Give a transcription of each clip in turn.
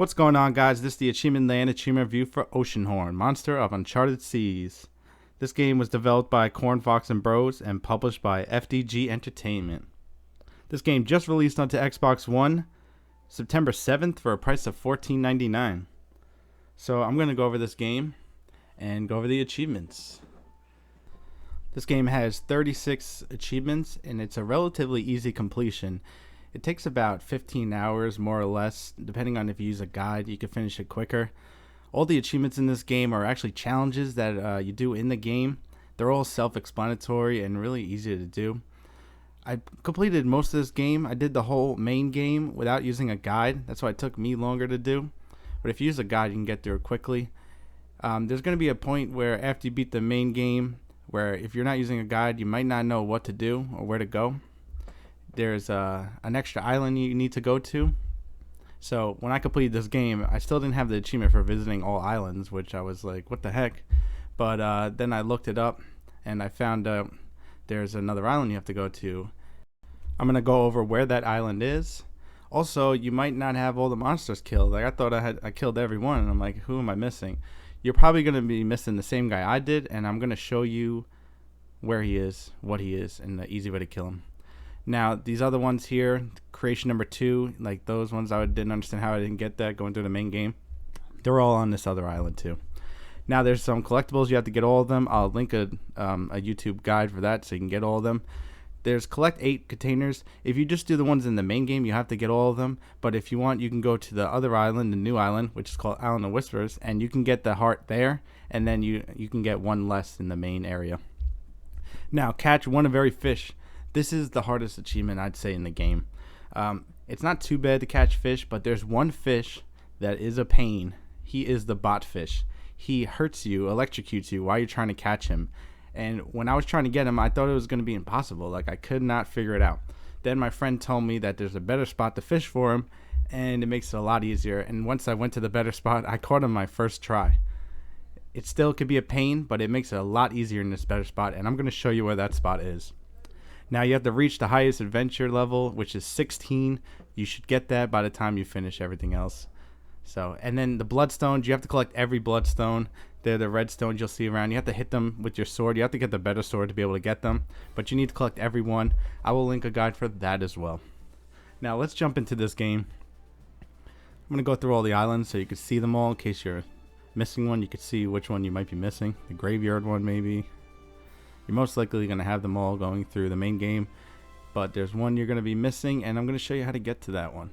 What's going on, guys? This is the Achievement Land Achievement Review for Oceanhorn, Monster of Uncharted Seas. This game was developed by Corn Fox and Bros and published by FDG Entertainment. This game just released onto Xbox One September 7th for a price of $14.99. So I'm going to go over this game and go over the achievements. This game has 36 achievements and it's a relatively easy completion. It takes about 15 hours, more or less, depending on if you use a guide. You can finish it quicker. All the achievements in this game are actually challenges that you do in the game. They're all self-explanatory and really easy to do. I completed most of this game. I did the whole main game without using a guide. That's why it took me longer to do. But if you use a guide, you can get through it quickly. There's going to be a point where after you beat the main game, where if you're not using a guide, you might not know what to do or where to go. There's an extra island you need to go to. So when I completed this game, I still didn't have the achievement for visiting all islands, which I was like, what the heck? But then I looked it up and I found out there's another island you have to go to. I'm going to go over where that island is. Also, you might not have all the monsters killed. Like I thought I killed everyone, and I'm like, who am I missing? You're probably going to be missing the same guy I did, and I'm going to show you where he is, what he is, and the easy way to kill him. Now, these other ones here, creation number 2, like those ones I didn't understand how I didn't get that going through the main game. They're all on this other island too. Now, there's some collectibles. You have to get all of them. I'll link a YouTube guide for that so you can get all of them. There's collect 8 containers. If you just do the ones in the main game, you have to get all of them. But if you want, you can go to the other island, the new island, which is called Island of Whispers, and you can get the heart there, and then you can get one less in the main area. Now, catch one of every fish. This is the hardest achievement, I'd say, in the game. It's not too bad to catch fish, but there's one fish that is a pain. He is the Bott fish. He hurts you, electrocutes you while you're trying to catch him. And when I was trying to get him, I thought it was going to be impossible. Like, I could not figure it out. Then my friend told me that there's a better spot to fish for him, and it makes it a lot easier. And once I went to the better spot, I caught him my first try. It still could be a pain, but it makes it a lot easier in this better spot, and I'm going to show you where that spot is. Now you have to reach the highest adventure level, which is 16. You should get that by the time you finish everything else. So, and then the bloodstones, you have to collect every bloodstone. They're the red stones you'll see around. You have to hit them with your sword. You have to get the better sword to be able to get them, but you need to collect every one. I will link a guide for that as well. Now let's jump into this game. I'm going to go through all the islands so you can see them all in case you're missing one. You can see which one you might be missing. The graveyard one maybe. You're most likely going to have them all going through the main game, but there's one you're going to be missing, and I'm going to show you how to get to that one.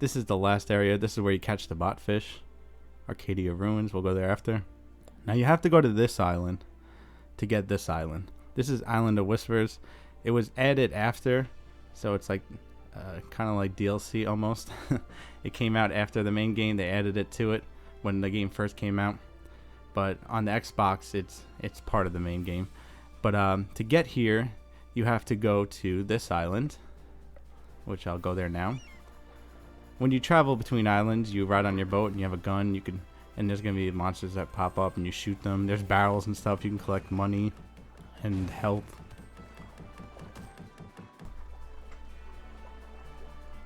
This is the last area. This is where you catch the Bott fish. Arcadia Ruins. We'll go there after. Now you have to go to this island to get this island. This is Island of Whispers. It was added after, so it's like kind of like DLC almost. It came out after the main game. They added it to it when the game first came out. But on the Xbox, it's part of the main game. But to get here, you have to go to this island, which I'll go there now. When you travel between islands, you ride on your boat and you have a gun. And there's gonna be monsters that pop up and you shoot them. There's barrels and stuff. You can collect money and health.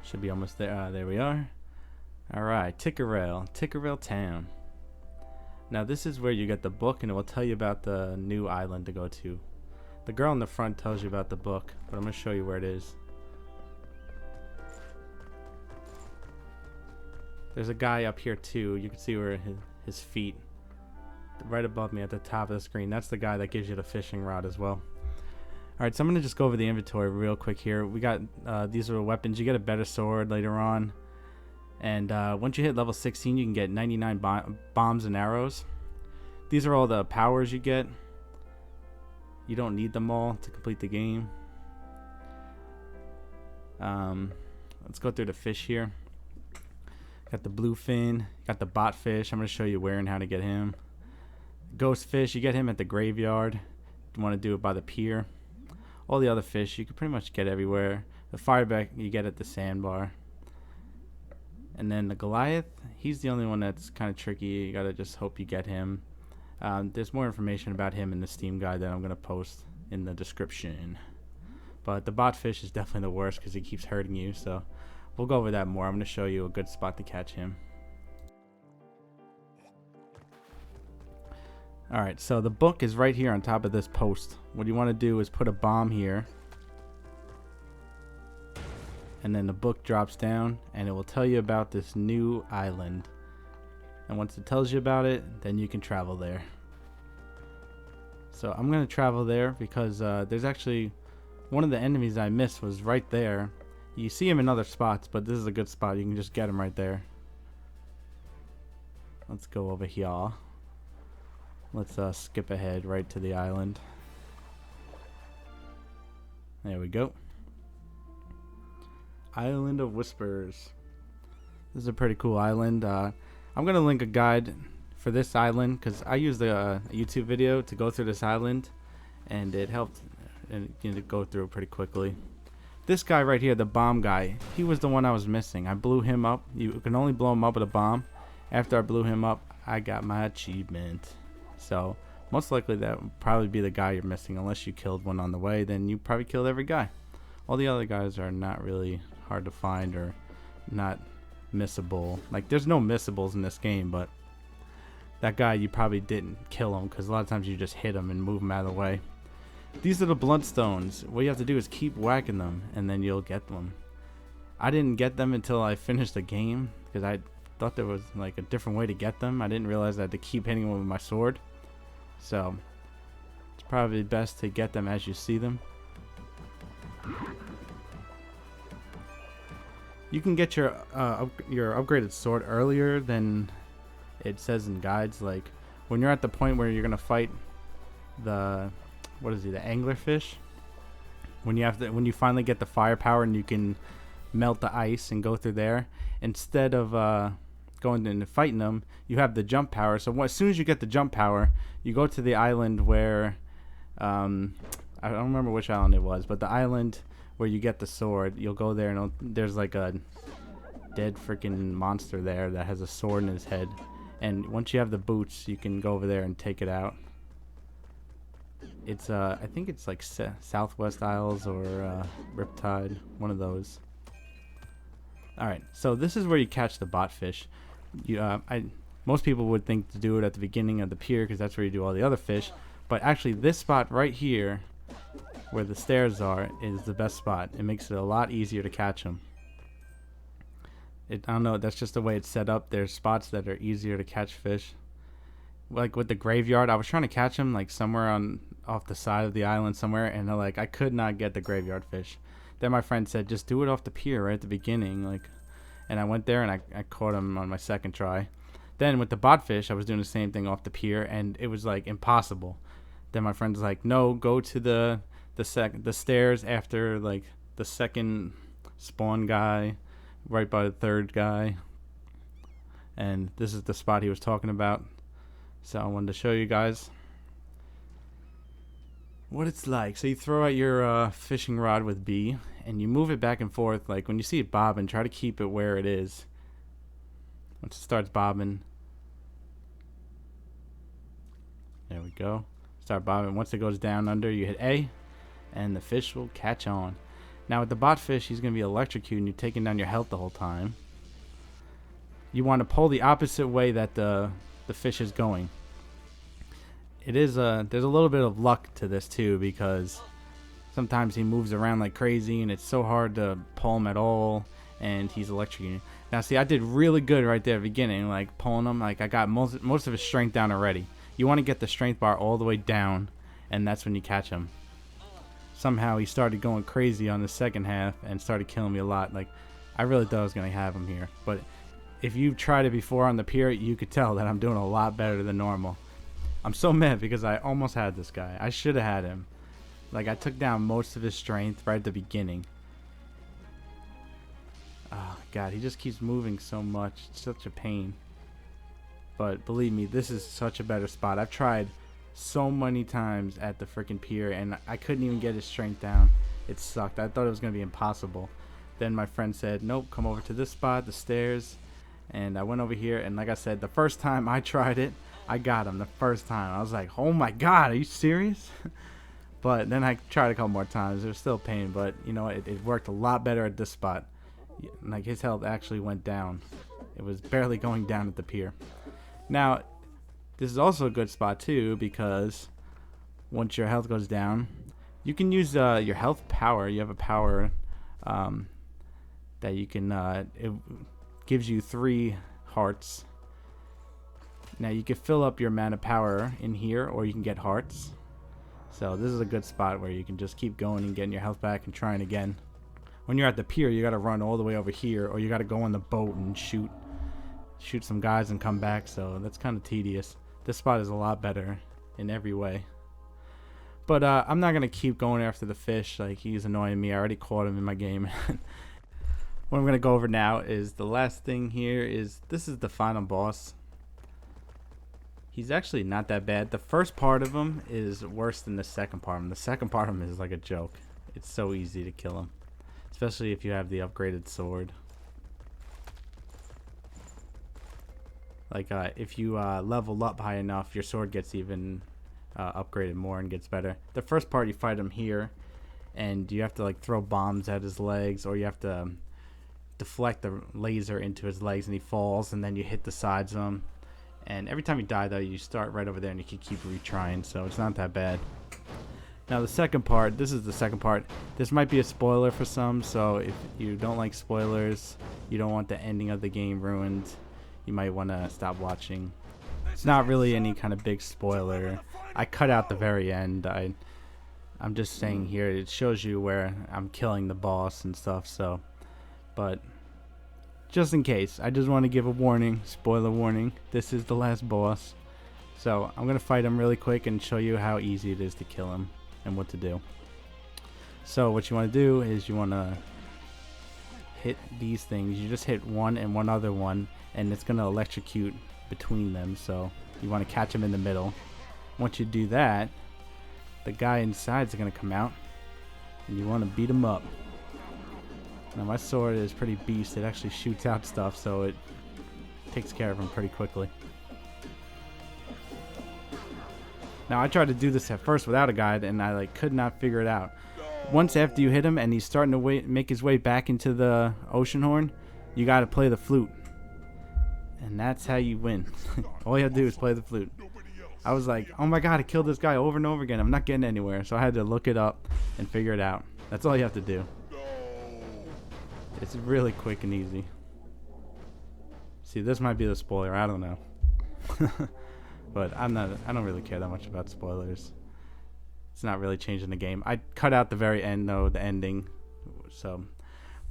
Should be almost there. There we are. All right, Tickerrail Town. Now this is where you get the book, and it will tell you about the new island to go to. The girl in the front tells you about the book, but I'm going to show you where it is. There's a guy up here too. You can see where his feet, right above me at the top of the screen. That's the guy that gives you the fishing rod as well. Alright, so I'm going to just go over the inventory real quick here. We got these are the weapons. You get a better sword later on. And once you hit level 16, you can get 99 bombs and arrows. These are all the powers you get. You don't need them all to complete the game. Let's go through the fish here. Got the bluefin. Got the Bott fish. I'm going to show you where and how to get him. Ghost fish, you get him at the graveyard. You want to do it by the pier. All the other fish, you can pretty much get everywhere. The fireback, you get at the sandbar. And then the Goliath, he's the only one that's kind of tricky. You gotta just hope you get him. There's more information about him in the Steam guide that I'm gonna post in the description. But the Bott fish is definitely the worst because he keeps hurting you. So we'll go over that more. I'm going to show you a good spot to catch him. Alright, so the book is right here on top of this post. What you want to do is put a bomb here. And then the book drops down and it will tell you about this new island. And once it tells you about it, then you can travel there. So I'm going to travel there because there's actually one of the enemies I missed was right there. You see him in other spots, but this is a good spot. You can just get him right there. Let's go over here. Let's skip ahead right to the island. There we go. Island of Whispers. This is a pretty cool island. I'm going to link a guide for this island because I used a YouTube video to go through this island and it helped and go through it pretty quickly. This guy right here, the bomb guy, he was the one I was missing. I blew him up. You can only blow him up with a bomb. After I blew him up, I got my achievement. So most likely that would probably be the guy you're missing. Unless you killed one on the way, then you probably killed every guy. All the other guys are not really hard to find or not missable. Like there's no missables in this game, but that guy you probably didn't kill him because a lot of times you just hit him and move him out of the way. These are the bloodstones. What you have to do is keep whacking them and then you'll get them. I didn't get them until I finished the game because I thought there was like a different way to get them. I didn't realize I had to keep hitting them with my sword. So it's probably best to get them as you see them. You can get your upgraded sword earlier than it says in guides. Like when you're at the point where you're gonna fight the the anglerfish. When you finally get the firepower and you can melt the ice and go through there, instead of going in and fighting them, you have the jump power. So as soon as you get the jump power, you go to the island where I don't remember which island it was, but the island where you get the sword, you'll go there and there's like a dead freaking monster there that has a sword in his head. And once you have the boots, you can go over there and take it out. It's I think it's like Southwest Isles or Riptide, one of those. Alright, so this is where you catch the bot fish. Most people would think to do it at the beginning of the pier because that's where you do all the other fish. But actually this spot right here, where the stairs are, is the best spot. It makes it a lot easier to catch them. I don't know, that's just the way it's set up. There's spots that are easier to catch fish. Like with the graveyard, I was trying to catch them like somewhere off the side of the island somewhere, and I could not get the graveyard fish. Then my friend said, just do it off the pier right at the beginning, and I went there and I caught him on my second try. Then with the bot fish, I was doing the same thing off the pier, and it was like impossible. Then my friend's like, no, go to the stairs after like the second spawn guy, right by the third guy. And this is the spot he was talking about. So I wanted to show you guys what it's like. So you throw out your fishing rod with B and you move it back and forth. Like when you see it bobbing, try to keep it where it is. Once it starts bobbing, there we go. Start bobbing. Once it goes down under, you hit A and the fish will catch on. Now with the bot fish, he's going to be electrocuting you, taking down your health the whole time. You want to pull the opposite way that the fish is going. It is there's a little bit of luck to this too, because sometimes he moves around like crazy and it's so hard to pull him at all, and he's electrocuting. Now see, I did really good right there at the beginning, like pulling him. Like I got most of his strength down already. You want to get the strength bar all the way down, and that's when you catch him. Somehow he started going crazy on the second half and started killing me a lot. Like I really thought I was gonna have him here, but if you've tried it before on the pier, you could tell that I'm doing a lot better than normal. I'm so mad because I almost had this guy. I should have had him. Like I took down most of his strength right at the beginning. Oh god, he just keeps moving so much. It's such a pain. But believe me, this is such a better spot. I've tried so many times at the freaking pier and I couldn't even get his strength down. It sucked. I thought it was going to be impossible. Then my friend said, nope, come over to this spot, the stairs. And I went over here, and like I said, the first time I tried it, I got him the first time. I was like, oh my god, are you serious? But then I tried a couple more times. It was still a pain, but you know, it worked a lot better at this spot. Like his health actually went down. It was barely going down at the pier. Now, this is also a good spot too, because once your health goes down, you can use your health power. You have a power that you can. It gives you 3 hearts. Now you can fill up your mana power in here, or you can get hearts. So this is a good spot where you can just keep going and getting your health back and trying again. When you're at the pier, you got to run all the way over here, or you got to go on the boat and shoot some guys and come back. So that's kind of tedious. This spot is a lot better in every way. But I'm not gonna keep going after the fish. Like, he's annoying me. I already caught him in my game. What I'm gonna go over now is the last thing here. This is the final boss. He's actually not that bad. The first part of him is worse than the second part of him. The second part of him is like a joke. It's so easy to kill him, especially if you have the upgraded sword. Like if you level up high enough, your sword gets even upgraded more and gets better. The first part, you fight him here, and you have to like throw bombs at his legs, or you have to deflect the laser into his legs, and he falls, and then you hit the sides of him. And every time you die, though, you start right over there, and you can keep retrying, so it's not that bad. Now the second part, this is the second part. This might be a spoiler for some, so if you don't like spoilers, you don't want the ending of the game ruined, you might want to stop watching. It's not really any kind of big spoiler. I cut out the very end. I'm just saying here, it shows you where I'm killing the boss and stuff, so. But just in case, I just want to give a warning, spoiler warning. This is the last boss. So I'm going to fight him really quick and show you how easy it is to kill him and what to do. So what you want to do is you want to hit these things. You just hit one and one other one, and it's going to electrocute between them. So you want to catch them in the middle. Once you do that, the guy inside is going to come out, and you want to beat him up. Now my sword is pretty beast. It actually shoots out stuff, so it takes care of him pretty quickly. Now I tried to do this at first without a guide, and I could not figure it out. Once after you hit him and he's starting to make his way back into the Oceanhorn, you got to play the flute, and that's how you win. All you have to do is play the flute. I was like, oh my god, I killed this guy over and over again. I'm not getting anywhere, so I had to look it up and figure it out. That's all you have to do. It's really quick and easy. See, this might be the spoiler. I don't know. But I don't really care that much about spoilers. It's not really changing the game. I cut out the very end, though, the ending. So,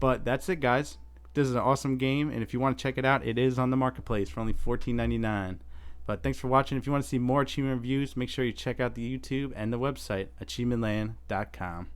but that's it, guys. This is an awesome game, and if you want to check it out, it is on the marketplace for only $14.99. But thanks for watching. If you want to see more achievement reviews, make sure you check out the YouTube and the website, achievementland.com.